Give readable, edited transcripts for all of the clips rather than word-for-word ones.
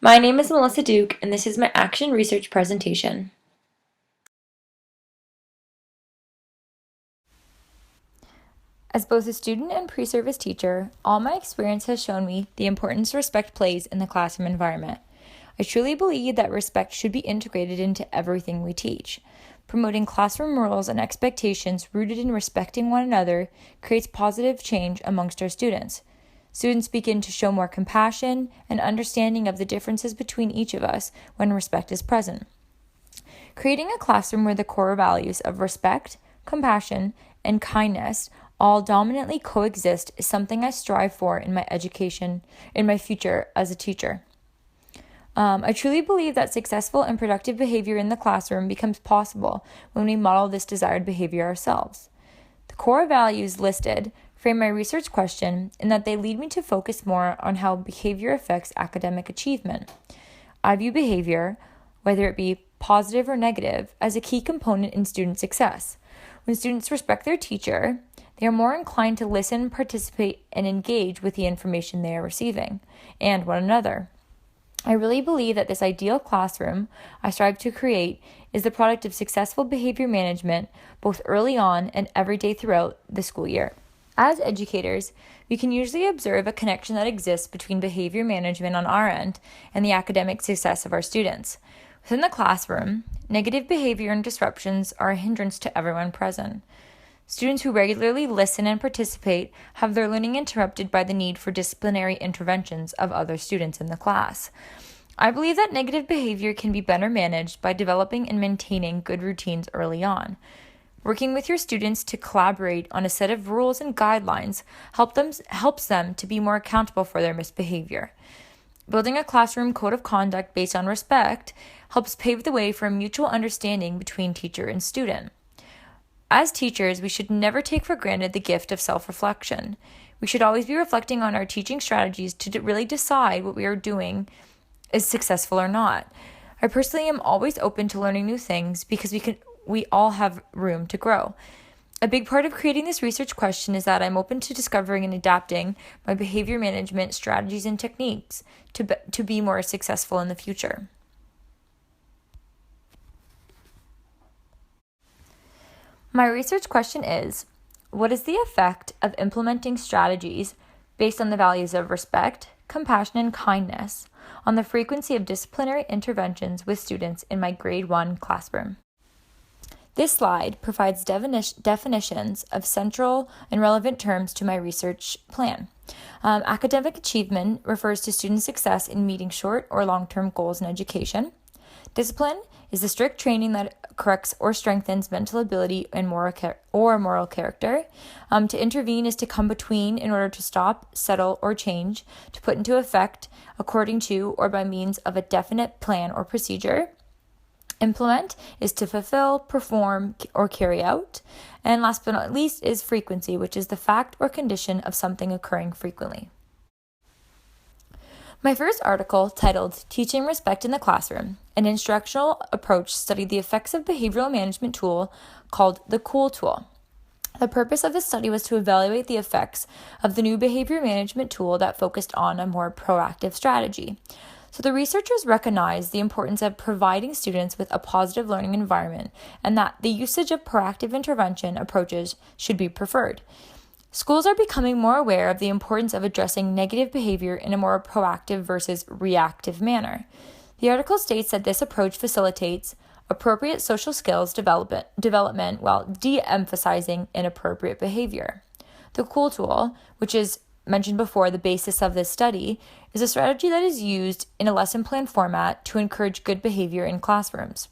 My name is Melissa Duke, and this is my action research presentation. As both a student and pre-service teacher, all my experience has shown me the importance respect plays in the classroom environment. I truly believe that respect should be integrated into everything we teach. Promoting classroom rules and expectations rooted in respecting one another creates positive change amongst our students. Students begin to show more compassion and understanding of the differences between each of us when respect is present. Creating a classroom where the core values of respect, compassion, and kindness all dominantly coexist is something I strive for in my education, in my future as a teacher. I truly believe that successful and productive behavior in the classroom becomes possible when we model this desired behavior ourselves. The core values listed frame my research question in that they lead me to focus more on how behavior affects academic achievement. I view behavior, whether it be positive or negative, as a key component in student success. When students respect their teacher, they are more inclined to listen, participate, and engage with the information they are receiving, and one another. I really believe that this ideal classroom I strive to create is the product of successful behavior management both early on and every day throughout the school year. As educators, we can usually observe a connection that exists between behavior management on our end and the academic success of our students. Within the classroom, negative behavior and disruptions are a hindrance to everyone present. Students who regularly listen and participate have their learning interrupted by the need for disciplinary interventions of other students in the class. I believe that negative behavior can be better managed by developing and maintaining good routines early on. Working with your students to collaborate on a set of rules and guidelines helps them to be more accountable for their misbehavior. Building a classroom code of conduct based on respect helps pave the way for a mutual understanding between teacher and student. As teachers, we should never take for granted the gift of self-reflection. We should always be reflecting on our teaching strategies to really decide what we are doing is successful or not. I personally am always open to learning new things because we all have room to grow. A big part of creating this research question is that I'm open to discovering and adapting my behavior management strategies and techniques to be more successful in the future. My research question is, what is the effect of implementing strategies based on the values of respect, compassion, and kindness on the frequency of disciplinary interventions with students in my grade 1 classroom? This slide provides definitions of central and relevant terms to my research plan. Academic achievement refers to student success in meeting short or long-term goals in education. Discipline is the strict training that corrects or strengthens mental ability and moral character. To intervene is to come between in order to stop, settle, or change, to put into effect according to or by means of a definite plan or procedure. Implement is to fulfill, perform, or carry out. And last but not least is frequency, which is the fact or condition of something occurring frequently. My first article, titled Teaching Respect in the Classroom, an instructional approach, studied the effects of behavioral management tool called the COOL tool. The purpose of this study was to evaluate the effects of the new behavior management tool that focused on a more proactive strategy. So the researchers recognized the importance of providing students with a positive learning environment and that the usage of proactive intervention approaches should be preferred. Schools are becoming more aware of the importance of addressing negative behavior in a more proactive versus reactive manner. The article states that this approach facilitates appropriate social skills development while de-emphasizing inappropriate behavior. The COOL tool, which is mentioned before the basis of this study, is a strategy that is used in a lesson plan format to encourage good behavior in classrooms.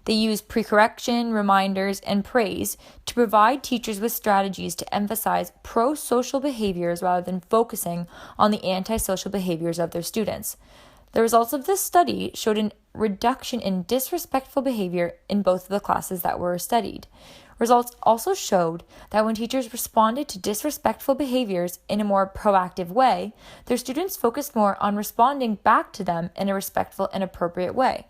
They use pre-correction, reminders, and praise to provide teachers with strategies to emphasize pro-social behaviors rather than focusing on the anti-social behaviors of their students. The results of this study showed a reduction in disrespectful behavior in both of the classes that were studied. Results also showed that when teachers responded to disrespectful behaviors in a more proactive way, their students focused more on responding back to them in a respectful and appropriate way.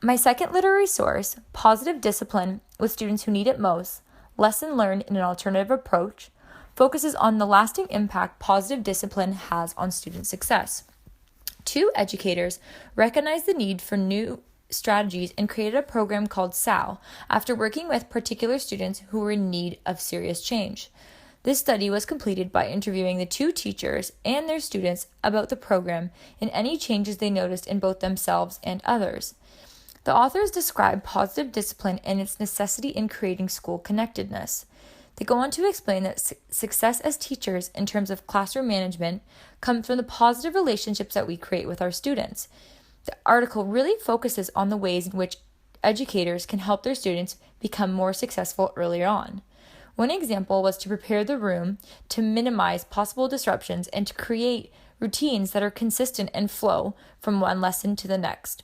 My second literary source, Positive Discipline with Students Who Need It Most, Lesson Learned in an Alternative Approach, focuses on the lasting impact positive discipline has on student success. 2 educators recognized the need for new strategies and created a program called SAL after working with particular students who were in need of serious change. This study was completed by interviewing the 2 teachers and their students about the program and any changes they noticed in both themselves and others. The authors describe positive discipline and its necessity in creating school connectedness. They go on to explain that success as teachers in terms of classroom management comes from the positive relationships that we create with our students. The article really focuses on the ways in which educators can help their students become more successful earlier on. One example was to prepare the room to minimize possible disruptions and to create routines that are consistent and flow from one lesson to the next.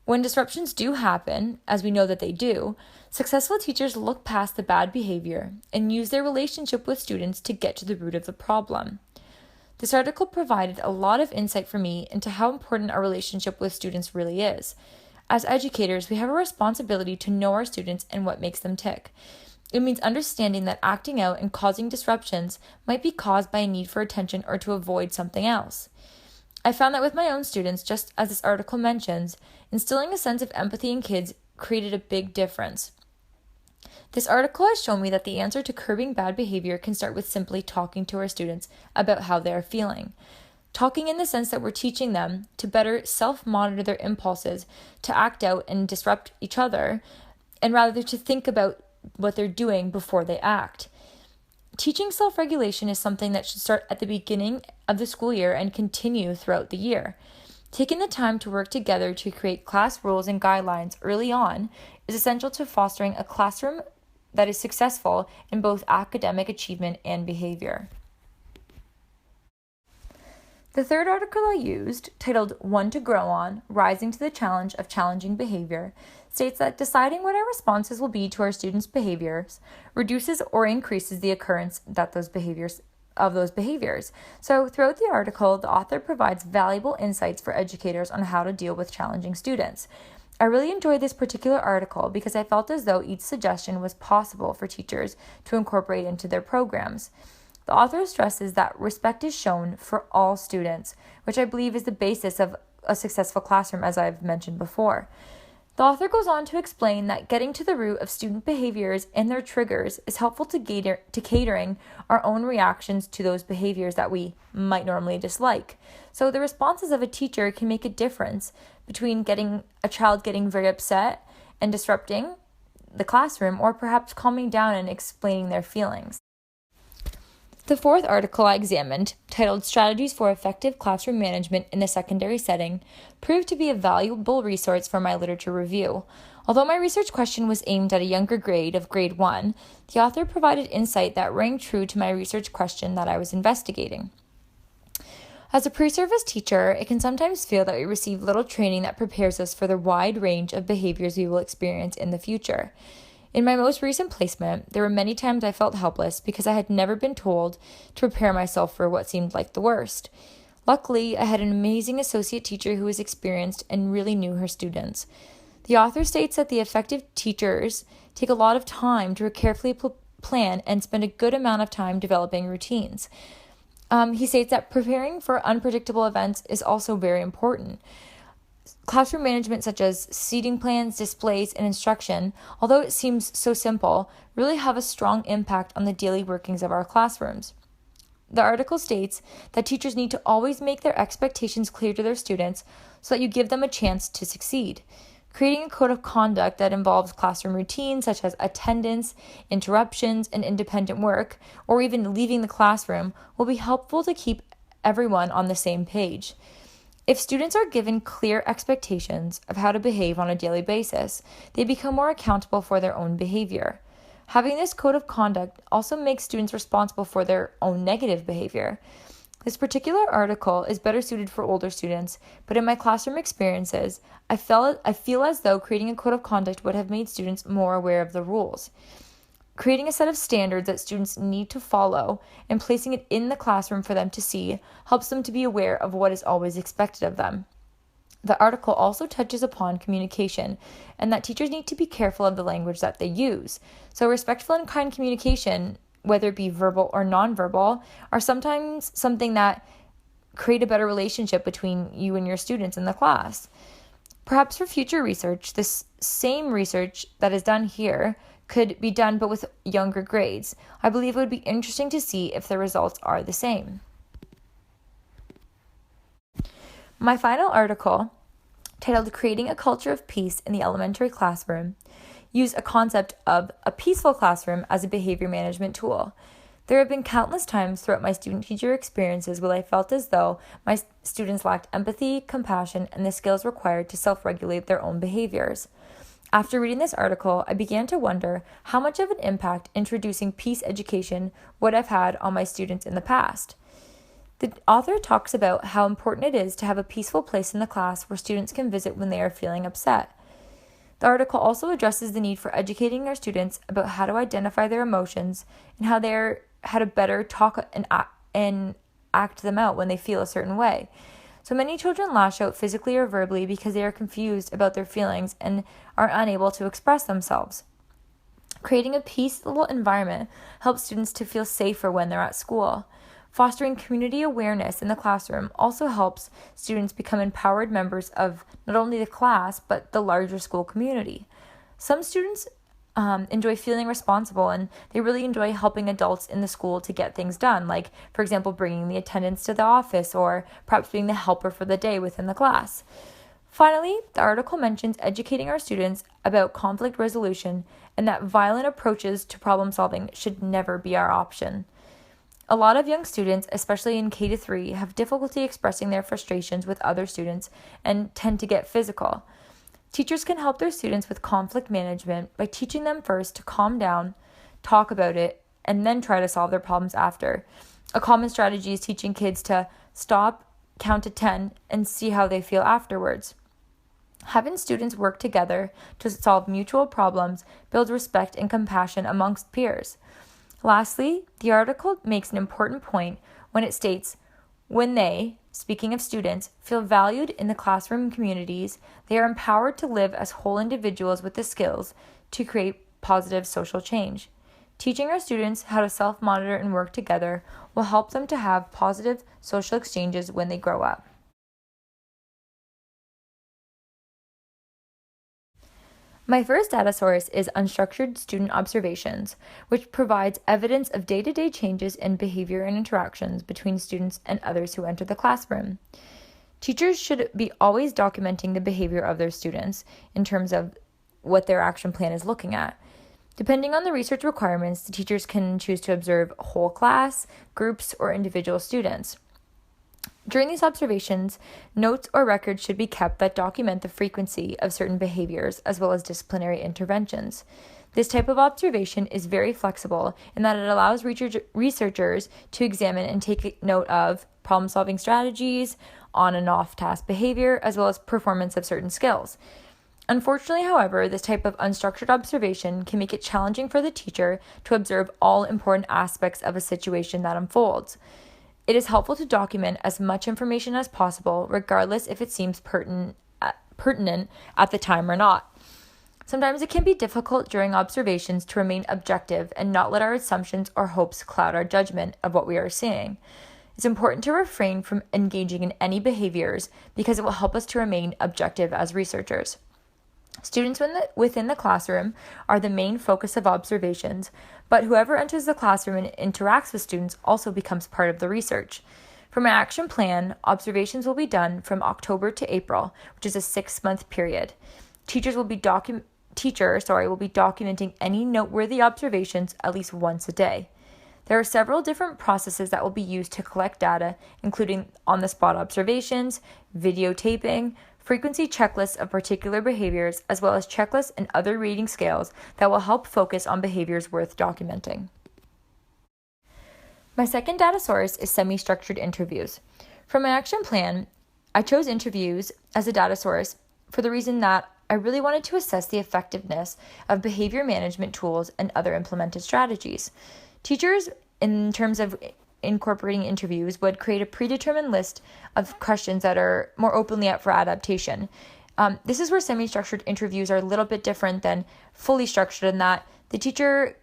When disruptions do happen, as we know that they do, successful teachers look past the bad behavior and use their relationship with students to get to the root of the problem. This article provided a lot of insight for me into how important our relationship with students really is. As educators, we have a responsibility to know our students and what makes them tick. It means understanding that acting out and causing disruptions might be caused by a need for attention or to avoid something else. I found that with my own students, just as this article mentions, instilling a sense of empathy in kids created a big difference. This article has shown me that the answer to curbing bad behavior can start with simply talking to our students about how they are feeling. Talking in the sense that we're teaching them to better self-monitor their impulses, to act out and disrupt each other, and rather to think about what they're doing before they act. Teaching self-regulation is something that should start at the beginning of the school year and continue throughout the year. Taking the time to work together to create class rules and guidelines early on is essential to fostering a classroom that is successful in both academic achievement and behavior. The third article I used, titled One to Grow On, Rising to the Challenge of Challenging Behavior, states that deciding what our responses will be to our students' behaviors reduces or increases the occurrence of those behaviors. So throughout the article, the author provides valuable insights for educators on how to deal with challenging students. I really enjoyed this particular article because I felt as though each suggestion was possible for teachers to incorporate into their programs. The author stresses that respect is shown for all students, which I believe is the basis of a successful classroom, as I've mentioned before. The author goes on to explain that getting to the root of student behaviors and their triggers is helpful to catering our own reactions to those behaviors that we might normally dislike. So the responses of a teacher can make a difference between getting a child getting very upset and disrupting the classroom, or perhaps calming down and explaining their feelings. The fourth article I examined, titled Strategies for Effective Classroom Management in the Secondary Setting, proved to be a valuable resource for my literature review. Although my research question was aimed at a younger grade of grade 1, the author provided insight that rang true to my research question that I was investigating. As a pre-service teacher, it can sometimes feel that we receive little training that prepares us for the wide range of behaviors we will experience in the future. In my most recent placement, there were many times I felt helpless because I had never been told to prepare myself for what seemed like the worst. Luckily, I had an amazing associate teacher who was experienced and really knew her students. The author states that the effective teachers take a lot of time to carefully plan and spend a good amount of time developing routines. He states that preparing for unpredictable events is also very important. Classroom management such as seating plans, displays, and instruction, although it seems so simple, really have a strong impact on the daily workings of our classrooms. The article states that teachers need to always make their expectations clear to their students so that you give them a chance to succeed. Creating a code of conduct that involves classroom routines such as attendance, interruptions, and independent work, or even leaving the classroom, will be helpful to keep everyone on the same page. If students are given clear expectations of how to behave on a daily basis, they become more accountable for their own behavior. Having this code of conduct also makes students responsible for their own negative behavior. This particular article is better suited for older students, but in my classroom experiences, I feel as though creating a code of conduct would have made students more aware of the rules. Creating a set of standards that students need to follow and placing it in the classroom for them to see helps them to be aware of what is always expected of them. The article also touches upon communication and that teachers need to be careful of the language that they use. So respectful and kind communication whether it be verbal or nonverbal, are sometimes something that create a better relationship between you and your students in the class. Perhaps for future research, this same research that is done here could be done but with younger grades. I believe it would be interesting to see if the results are the same. My final article, titled Creating a Culture of Peace in the Elementary Classroom, used a concept of a peaceful classroom as a behavior management tool. There have been countless times throughout my student-teacher experiences where I felt as though my students lacked empathy, compassion, and the skills required to self-regulate their own behaviors. After reading this article, I began to wonder how much of an impact introducing peace education would have had on my students in the past. The author talks about how important it is to have a peaceful place in the class where students can visit when they are feeling upset. The article also addresses the need for educating our students about how to identify their emotions and how to better talk and act them out when they feel a certain way. So many children lash out physically or verbally because they are confused about their feelings and are unable to express themselves. Creating a peaceful environment helps students to feel safer when they're at school. Fostering community awareness in the classroom also helps students become empowered members of not only the class, but the larger school community. Some students enjoy feeling responsible, and they really enjoy helping adults in the school to get things done, like, for example, bringing the attendance to the office or perhaps being the helper for the day within the class. Finally, the article mentions educating our students about conflict resolution and that violent approaches to problem solving should never be our option. A lot of young students, especially in K-3, have difficulty expressing their frustrations with other students and tend to get physical. Teachers can help their students with conflict management by teaching them first to calm down, talk about it, and then try to solve their problems after. A common strategy is teaching kids to stop, count to 10, and see how they feel afterwards. Having students work together to solve mutual problems builds respect and compassion amongst peers. Lastly, the article makes an important point when it states, when they, speaking of students, feel valued in the classroom communities, they are empowered to live as whole individuals with the skills to create positive social change. Teaching our students how to self-monitor and work together will help them to have positive social exchanges when they grow up. My first data source is unstructured student observations, which provides evidence of day-to-day changes in behavior and interactions between students and others who enter the classroom. Teachers should be always documenting the behavior of their students in terms of what their action plan is looking at. Depending on the research requirements, the teachers can choose to observe whole class, groups, or individual students. During these observations, notes or records should be kept that document the frequency of certain behaviors as well as disciplinary interventions. This type of observation is very flexible in that it allows researchers to examine and take note of problem-solving strategies, on and off-task behavior, as well as performance of certain skills. Unfortunately, however, this type of unstructured observation can make it challenging for the teacher to observe all important aspects of a situation that unfolds. It is helpful to document as much information as possible, regardless if it seems pertinent at the time or not. Sometimes it can be difficult during observations to remain objective and not let our assumptions or hopes cloud our judgment of what we are seeing. It's important to refrain from engaging in any behaviors because it will help us to remain objective as researchers. Students within the classroom are the main focus of observations, but whoever enters the classroom and interacts with students also becomes part of the research. For my action plan, observations will be done from October to April, which is a 6-month period. Teachers will be documenting any noteworthy observations at least once a day. There are several different processes that will be used to collect data, including on-the-spot observations, videotaping, frequency checklists of particular behaviors, as well as checklists and other reading scales that will help focus on behaviors worth documenting. My second data source is semi-structured interviews. For my action plan, I chose interviews as a data source for the reason that I really wanted to assess the effectiveness of behavior management tools and other implemented strategies. Teachers, in terms of incorporating interviews, would create a predetermined list of questions that are more openly up for adaptation. This is where semi-structured interviews are a little bit different than fully structured in that the teacher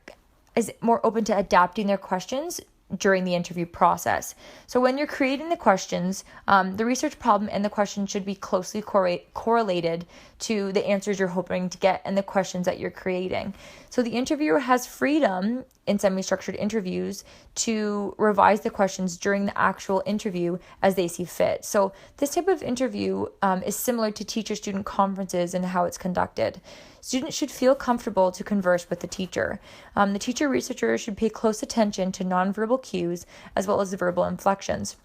is more open to adapting their questions during the interview process. So when you're creating the questions, the research problem and the question should be closely correlated to the answers you're hoping to get and the questions that you're creating. So the interviewer has freedom in semi-structured interviews to revise the questions during the actual interview as they see fit. So this type of interview is similar to teacher-student conferences and how it's conducted. Students should feel comfortable to converse with the teacher. The teacher researcher should pay close attention to nonverbal cues as well as the verbal inflections.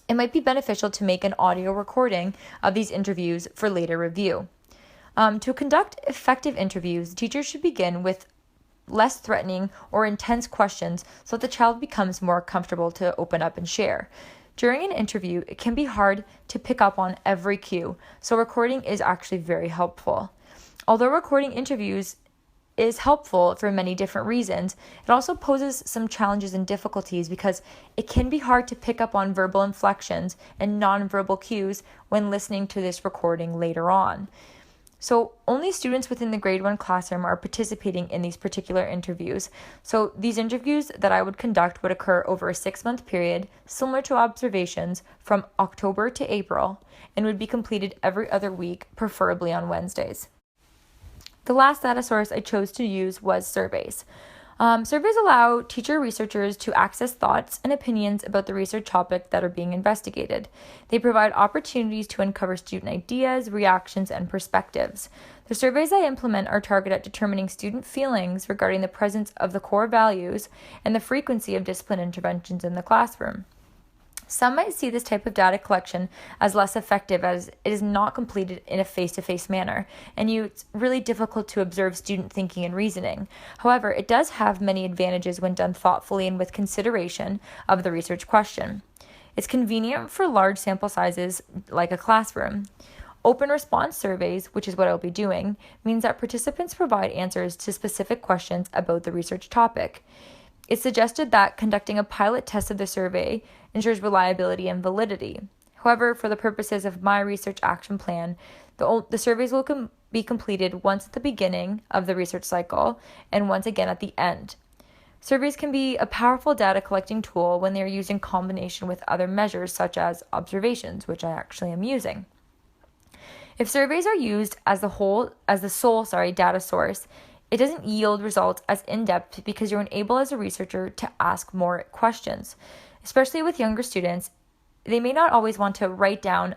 It might be beneficial to make an audio recording of these interviews for later review. To conduct effective interviews, teachers should begin with less threatening or intense questions so that the child becomes more comfortable to open up and share. During an interview, it can be hard to pick up on every cue, so recording is actually very helpful. Although recording interviews is helpful for many different reasons, it also poses some challenges and difficulties because it can be hard to pick up on verbal inflections and nonverbal cues when listening to this recording later on. So only students within the grade 1 classroom are participating in these particular interviews. So these interviews that I would conduct would occur over a 6-month period, similar to observations from October to April, and would be completed every other week, preferably on Wednesdays. The last data source I chose to use was surveys. Surveys allow teacher researchers to access thoughts and opinions about the research topic that are being investigated. They provide opportunities to uncover student ideas, reactions, and perspectives. The surveys I implement are targeted at determining student feelings regarding the presence of the core values and the frequency of discipline interventions in the classroom. Some might see this type of data collection as less effective as it is not completed in a face-to-face manner, and it's really difficult to observe student thinking and reasoning. However, it does have many advantages when done thoughtfully and with consideration of the research question. It's convenient for large sample sizes like a classroom. Open response surveys, which is what I'll be doing, means that participants provide answers to specific questions about the research topic. It's suggested that conducting a pilot test of the survey ensures reliability and validity. However, for the purposes of my research action plan, the surveys will be completed once at the beginning of the research cycle and once again at the end. Surveys can be a powerful data collecting tool when they are used in combination with other measures such as observations, which I actually am using. If surveys are used as the sole data source, it doesn't yield results as in-depth because you're unable as a researcher to ask more questions. Especially with younger students, they may not always want to write down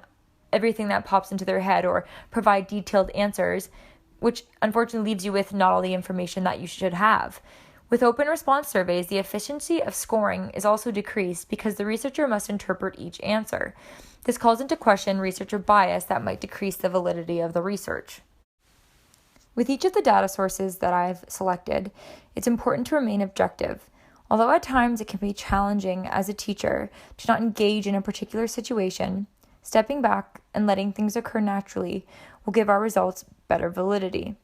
everything that pops into their head or provide detailed answers, which unfortunately leaves you with not all the information that you should have. With open response surveys, the efficiency of scoring is also decreased because the researcher must interpret each answer. This calls into question researcher bias that might decrease the validity of the research. With each of the data sources that I've selected, it's important to remain objective. Although at times it can be challenging as a teacher to not engage in a particular situation, stepping back and letting things occur naturally will give our results better validity.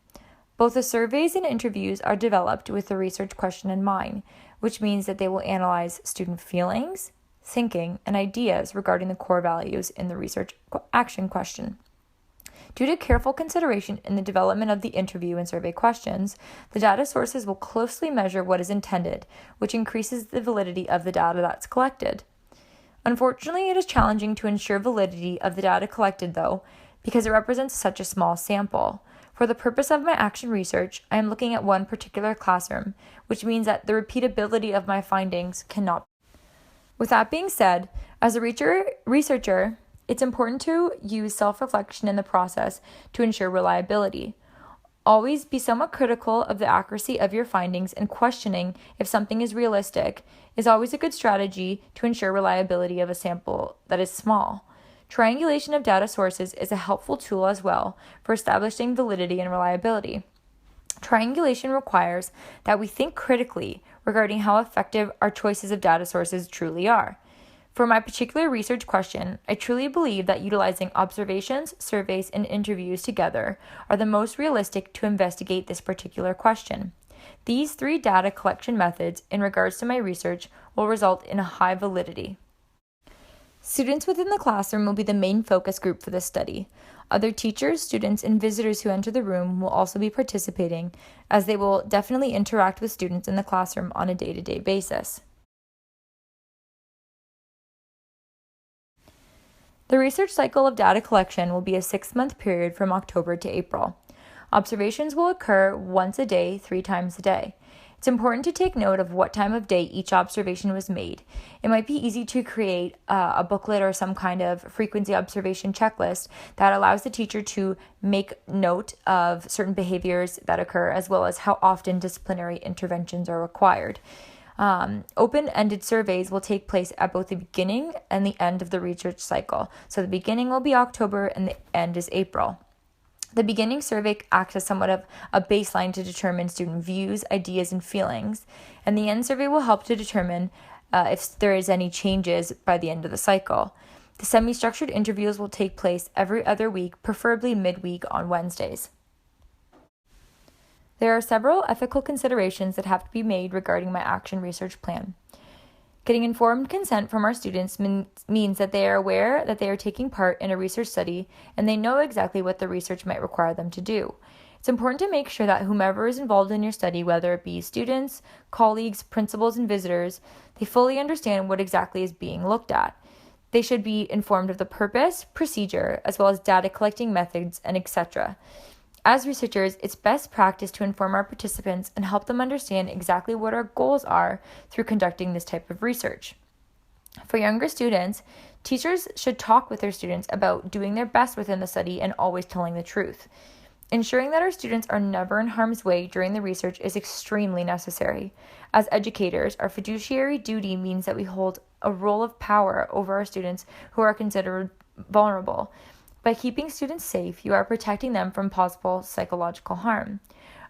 Both the surveys and interviews are developed with the research question in mind, which means that they will analyze student feelings, thinking, and ideas regarding the core values in the research action question. Due to careful consideration in the development of the interview and survey questions, the data sources will closely measure what is intended, which increases the validity of the data that's collected. Unfortunately, it is challenging to ensure validity of the data collected, though, because it represents such a small sample. For the purpose of my action research, I am looking at one particular classroom, which means that the repeatability of my findings cannot. With that being said, as a researcher, it's important to use self-reflection in the process to ensure reliability. Always be somewhat critical of the accuracy of your findings, and questioning if something is realistic is always a good strategy to ensure reliability of a sample that is small. Triangulation of data sources is a helpful tool as well for establishing validity and reliability. Triangulation requires that we think critically regarding how effective our choices of data sources truly are. For my particular research question, I truly believe that utilizing observations, surveys, and interviews together are the most realistic to investigate this particular question. These 3 data collection methods in regards to my research will result in a high validity. Students within the classroom will be the main focus group for this study. Other teachers, students, and visitors who enter the room will also be participating, as they will definitely interact with students in the classroom on a day-to-day basis. The research cycle of data collection will be a 6-month period from October to April. Observations will occur once a day, 3 times a day. It's important to take note of what time of day each observation was made. It might be easy to create a booklet or some kind of frequency observation checklist that allows the teacher to make note of certain behaviors that occur, as well as how often disciplinary interventions are required. Open-ended surveys will take place at both the beginning and the end of the research cycle. So the beginning will be October and the end is April. The beginning survey acts as somewhat of a baseline to determine student views, ideas, and feelings, and the end survey will help to determine if there is any changes by the end of the cycle. The semi-structured interviews will take place every other week, preferably midweek on Wednesdays. There are several ethical considerations that have to be made regarding my action research plan. Getting informed consent from our students means that they are aware that they are taking part in a research study and they know exactly what the research might require them to do. It's important to make sure that whomever is involved in your study, whether it be students, colleagues, principals, and visitors, they fully understand what exactly is being looked at. They should be informed of the purpose, procedure, as well as data collecting methods, and etc. As researchers, it's best practice to inform our participants and help them understand exactly what our goals are through conducting this type of research. For younger students, teachers should talk with their students about doing their best within the study and always telling the truth. Ensuring that our students are never in harm's way during the research is extremely necessary. As educators, our fiduciary duty means that we hold a role of power over our students who are considered vulnerable. By keeping students safe, you are protecting them from possible psychological harm.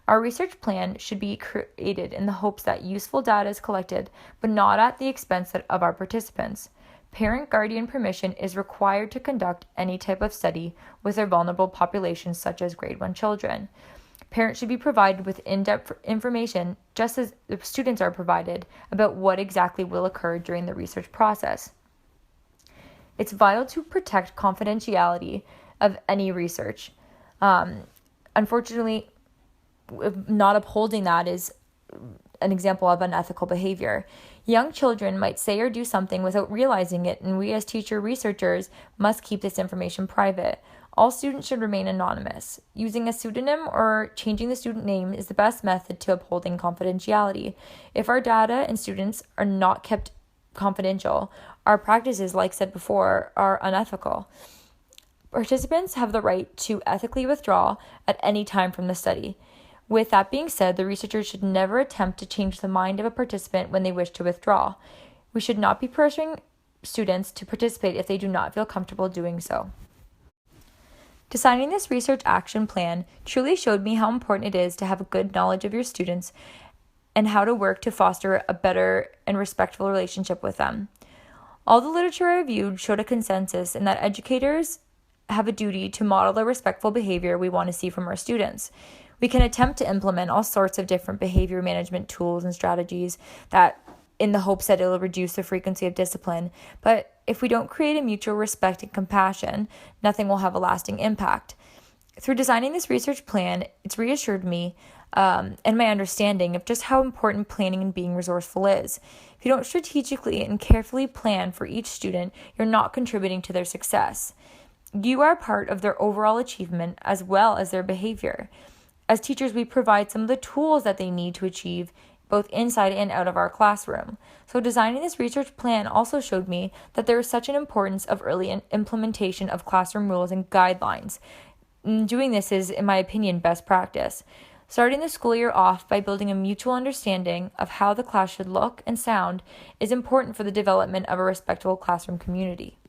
Our research plan should be created in the hopes that useful data is collected, but not at the expense of our participants. Parent-guardian permission is required to conduct any type of study with a vulnerable population such as grade 1 children. Parents should be provided with in-depth information, just as the students are provided, about what exactly will occur during the research process. It's vital to protect confidentiality of any research. Unfortunately, not upholding that is an example of unethical behavior. Young children might say or do something without realizing it, and we as teacher researchers must keep this information private. All students should remain anonymous. Using a pseudonym or changing the student name is the best method to upholding confidentiality. If our data and students are not kept confidential, our practices, like said before, are unethical. Participants have the right to ethically withdraw at any time from the study. With that being said, the researchers should never attempt to change the mind of a participant when they wish to withdraw. We should not be pressuring students to participate if they do not feel comfortable doing so. Designing this research action plan truly showed me how important it is to have a good knowledge of your students and how to work to foster a better and respectful relationship with them. All the literature I reviewed showed a consensus in that educators have a duty to model the respectful behavior we want to see from our students. We can attempt to implement all sorts of different behavior management tools and strategies that in the hopes that it will reduce the frequency of discipline, but if we don't create a mutual respect and compassion, nothing will have a lasting impact. Through designing this research plan, it's reassured me and my understanding of just how important planning and being resourceful is. If you don't strategically and carefully plan for each student, you're not contributing to their success. You are part of their overall achievement as well as their behavior. As teachers, we provide some of the tools that they need to achieve both inside and out of our classroom. So designing this research plan also showed me that there is such an importance of early implementation of classroom rules and guidelines. Doing this is, in my opinion, best practice. Starting the school year off by building a mutual understanding of how the class should look and sound is important for the development of a respectful classroom community.